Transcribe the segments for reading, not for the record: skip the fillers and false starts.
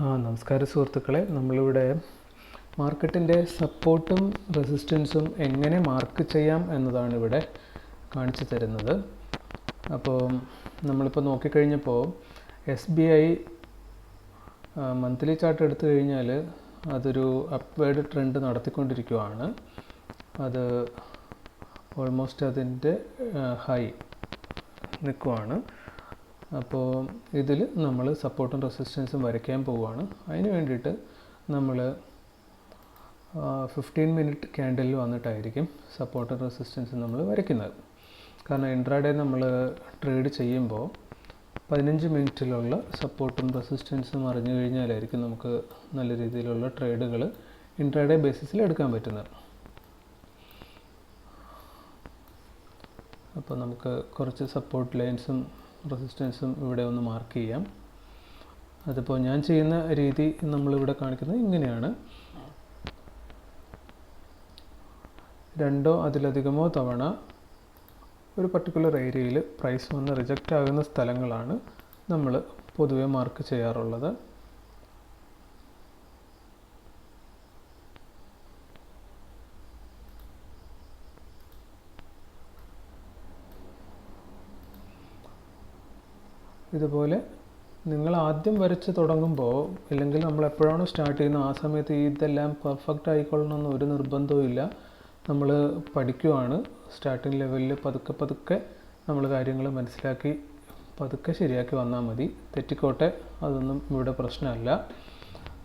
നമസ്കാരം സുഹൃത്തുക്കളെ, നമ്മളിവിടെ മാർക്കറ്റിൻ്റെ സപ്പോർട്ടും റെസിസ്റ്റൻസും എങ്ങനെ മാർക്ക് ചെയ്യാം എന്നതാണ് ഇവിടെ കാണിച്ചു തരുന്നത്. അപ്പോൾ നമ്മളിപ്പോൾ നോക്കിക്കഴിഞ്ഞപ്പോൾ SBI മന്ത്ലി ചാർട്ട് എടുത്തു കഴിഞ്ഞാൽ അതൊരു അപ്വേർഡ് ട്രെൻഡ് നടത്തിക്കൊണ്ടിരിക്കുകയാണ്. അത് ഓൾമോസ്റ്റ് അതിൻ്റെ ഹൈ നിൽക്കുവാണ്. അപ്പോൾ ഇതിൽ നമ്മൾ സപ്പോർട്ടും റെസിസ്റ്റൻസും വരയ്ക്കാൻ പോവുകയാണ്. അതിന് വേണ്ടിയിട്ട് നമ്മൾ 15 മിനിറ്റ് ക്യാൻഡിൽ വന്നിട്ടായിരിക്കും സപ്പോർട്ടും റെസിസ്റ്റൻസും നമ്മൾ വരയ്ക്കുന്നത്. കാരണം ഇൻട്രാഡേ നമ്മൾ ട്രേഡ് ചെയ്യുമ്പോൾ 15 മിനിറ്റിലുള്ള സപ്പോർട്ടും റെസിസ്റ്റൻസും അറിഞ്ഞു കഴിഞ്ഞാലായിരിക്കും നമുക്ക് നല്ല രീതിയിലുള്ള ട്രേഡുകൾ ഇൻട്രാഡേ ബേസിസിൽ എടുക്കാൻ പറ്റുന്നത്. അപ്പോൾ നമുക്ക് കുറച്ച് സപ്പോർട്ട് ലൈൻസും റെസിസ്റ്റൻസും ഇവിടെ ഒന്ന് മാർക്ക് ചെയ്യാം. അതിപ്പോൾ ഞാൻ ചെയ്യുന്ന രീതി നമ്മളിവിടെ കാണിക്കുന്നത് ഇങ്ങനെയാണ്. 2 അതിലധികമോ തവണ ഒരു പർട്ടിക്കുലർ ഏരിയയിൽ പ്രൈസ് വന്ന് റിജക്റ്റ് ആകുന്ന സ്ഥലങ്ങളാണ് നമ്മൾ പൊതുവെ മാർക്ക് ചെയ്യാറുള്ളത്. ഇതുപോലെ നിങ്ങൾ ആദ്യം വരച്ച് തുടങ്ങുമ്പോൾ, ഇല്ലെങ്കിൽ നമ്മൾ എപ്പോഴാണോ സ്റ്റാർട്ട് ചെയ്യുന്നത് ആ സമയത്ത് ഇതെല്ലാം പെർഫെക്റ്റ് ആയിക്കൊള്ളണമെന്ന് ഒരു നിർബന്ധവും ഇല്ല. നമ്മൾ പഠിക്കുവാണ്. സ്റ്റാർട്ടിംഗ് ലെവലിൽ പതുക്കെ നമ്മൾ കാര്യങ്ങൾ മനസ്സിലാക്കി പതുക്കെ ശരിയാക്കി വന്നാൽ മതി. തെറ്റിക്കോട്ടെ, അതൊന്നും ഇവിടെ പ്രശ്നമല്ല.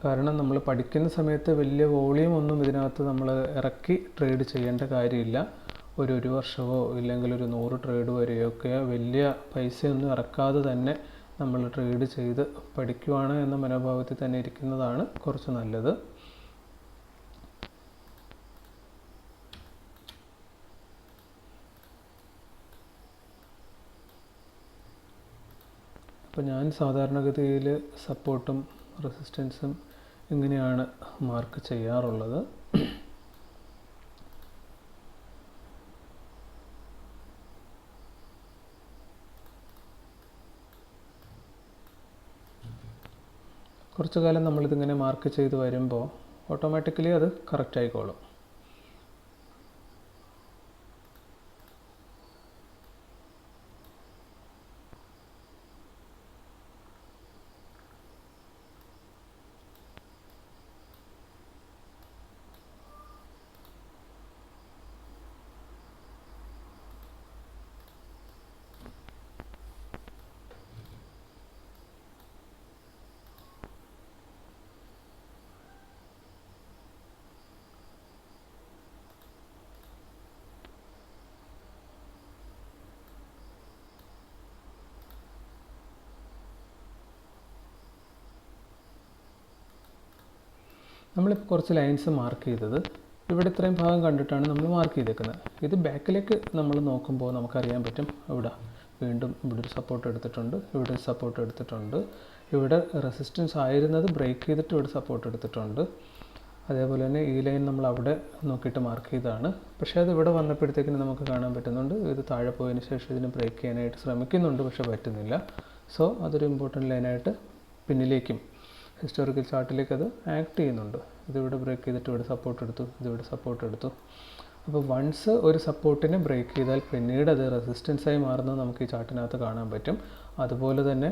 കാരണം നമ്മൾ പഠിക്കുന്ന സമയത്ത് വലിയ വോളിയം ഒന്നും ഇതിനകത്ത് നമ്മൾ ഇറക്കി ട്രേഡ് ചെയ്യേണ്ട കാര്യമില്ല. ഒരു വർഷമോ ഇല്ലെങ്കിൽ ഒരു 100 ട്രേഡ് വരെയൊക്കെ വലിയ പൈസയൊന്നും ഇറക്കാതെ തന്നെ നമ്മൾ ട്രേഡ് ചെയ്ത് പഠിക്കുവാണ് എന്ന മനോഭാവത്തിൽ തന്നെ ഇരിക്കുന്നതാണ് കുറച്ച് നല്ലത്. അപ്പോൾ ഞാൻ സാധാരണഗതിയിൽ സപ്പോർട്ടും റെസിസ്റ്റൻസും ഇങ്ങനെയാണ് മാർക്ക് ചെയ്യാറുള്ളത്. കുറച്ചു കാലം നമ്മളിതിങ്ങനെ മാർക്ക് ചെയ്ത് വരുമ്പോൾ ഓട്ടോമാറ്റിക്കലി അത് കറക്റ്റ് ആയിക്കോളും. നമ്മളിപ്പോൾ കുറച്ച് ലൈൻസ് മാർക്ക് ചെയ്തത് ഇവിടെ ഇത്രയും ഭാഗം കണ്ടിട്ടാണ് നമ്മൾ മാർക്ക് ചെയ്തേക്കുന്നത്. ഇത് ബാക്കിലേക്ക് നമ്മൾ നോക്കുമ്പോൾ നമുക്കറിയാൻ പറ്റും. വീണ്ടും ഇവിടെ ഒരു സപ്പോർട്ട് എടുത്തിട്ടുണ്ട്, ഇവിടെ സപ്പോർട്ട് എടുത്തിട്ടുണ്ട്, ഇവിടെ റെസിസ്റ്റൻസ് ആയിരുന്നത് ബ്രേക്ക് ചെയ്തിട്ട് ഇവിടെ സപ്പോർട്ട് എടുത്തിട്ടുണ്ട്. അതേപോലെ തന്നെ ഈ ലൈൻ നമ്മൾ അവിടെ നോക്കിയിട്ട് മാർക്ക് ചെയ്തതാണ്. പക്ഷേ അത് ഇവിടെ വന്നപ്പോഴത്തേക്കിന് നമുക്ക് കാണാൻ പറ്റുന്നുണ്ട് ഇത് താഴെ പോയതിന് ശേഷം ഇതിന് ബ്രേക്ക് ചെയ്യാനായിട്ട് ശ്രമിക്കുന്നുണ്ട്, പക്ഷേ പറ്റുന്നില്ല. സോ അതൊരു ഇമ്പോർട്ടൻറ്റ് ലൈനായിട്ട് പിന്നിലേക്കും ഹിസ്റ്റോറിക്കൽ ചാർട്ടിലേക്ക് അത് ആക്ട് ചെയ്യുന്നുണ്ട്. ഇതിവിടെ ബ്രേക്ക് ചെയ്തിട്ട് ഇവിടെ സപ്പോർട്ട് എടുത്തു, ഇതിവിടെ സപ്പോർട്ട് എടുത്തു. അപ്പോൾ വൺസ് ഒരു സപ്പോർട്ടിനെ ബ്രേക്ക് ചെയ്താൽ പിന്നീട് അത് റെസിസ്റ്റൻസായി മാറുന്നത് നമുക്ക് ഈ ചാർട്ടിനകത്ത് കാണാൻ പറ്റും. അതുപോലെ തന്നെ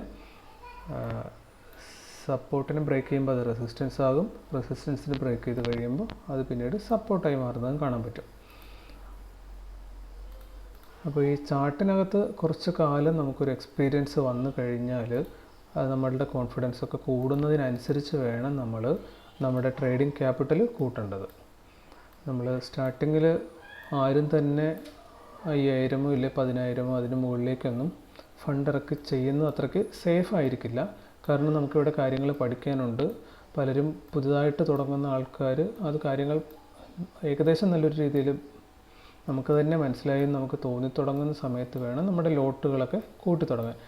സപ്പോർട്ടിനെ ബ്രേക്ക് ചെയ്യുമ്പോൾ അത് റെസിസ്റ്റൻസ് ആകും, റെസിസ്റ്റൻസിന് ബ്രേക്ക് ചെയ്ത് കഴിയുമ്പോൾ അത് പിന്നീട് സപ്പോർട്ടായി മാറുന്നതും കാണാൻ പറ്റും. അപ്പോൾ ഈ ചാർട്ടിനകത്ത് കുറച്ച് കാലം നമുക്കൊരു എക്സ്പീരിയൻസ് വന്നു കഴിഞ്ഞാൽ അത് നമ്മളുടെ കോൺഫിഡൻസ് ഒക്കെ കൂടുന്നതിനനുസരിച്ച് വേണം നമ്മൾ നമ്മുടെ ട്രേഡിംഗ് ക്യാപിറ്റൽ കൂട്ടേണ്ടത്. നമ്മൾ സ്റ്റാർട്ടിങ്ങിൽ ആരും തന്നെ 5000 ഇല്ല 10,000 അതിന് മുകളിലേക്കൊന്നും ഫണ്ട് ഇറക്കി ചെയ്യുന്നത് അത്രയ്ക്ക് സേഫ് ആയിരിക്കില്ല. കാരണം നമുക്കിവിടെ കാര്യങ്ങൾ പഠിക്കാനുണ്ട്. പലരും പുതുതായിട്ട് തുടങ്ങുന്ന ആൾക്കാർ അത് കാര്യങ്ങൾ ഏകദേശം നല്ലൊരു രീതിയിൽ നമുക്ക് തന്നെ മനസ്സിലായി നമുക്ക് തോന്നിത്തുടങ്ങുന്ന സമയത്ത് വേണം നമ്മുടെ ലോട്ടുകളൊക്കെ കൂട്ടി തുടങ്ങാൻ.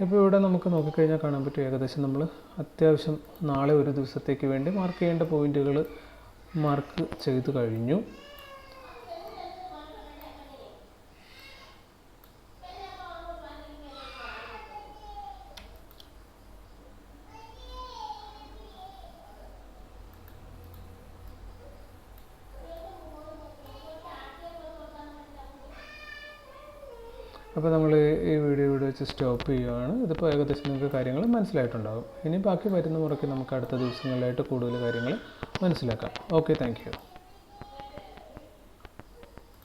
ഇപ്പോൾ ഇവിടെ നമുക്ക് നോക്കിക്കഴിഞ്ഞാൽ കാണാൻ പറ്റും ഏകദേശം നമ്മൾ അത്യാവശ്യം നാളെ ഒരു ദിവസത്തേക്ക് വേണ്ടി മാർക്ക് ചെയ്യേണ്ട പോയിൻറ്റുകൾ മാർക്ക് ചെയ്ത് കഴിഞ്ഞു. അപ്പോൾ നമ്മൾ ഈ വീഡിയോ ഇവിടെ വെച്ച് സ്റ്റോപ്പ് ചെയ്യുകയാണ്. ഇതിപ്പോൾ ഏകദേശം നിങ്ങൾക്ക് കാര്യങ്ങൾ മനസ്സിലായിട്ടുണ്ടാകും. ഇനി ബാക്കി വരുന്ന മുറയ്ക്ക് നമുക്ക് അടുത്ത ദിവസങ്ങളിലായിട്ട് കൂടുതൽ കാര്യങ്ങൾ മനസ്സിലാക്കാം. Okay, thank you.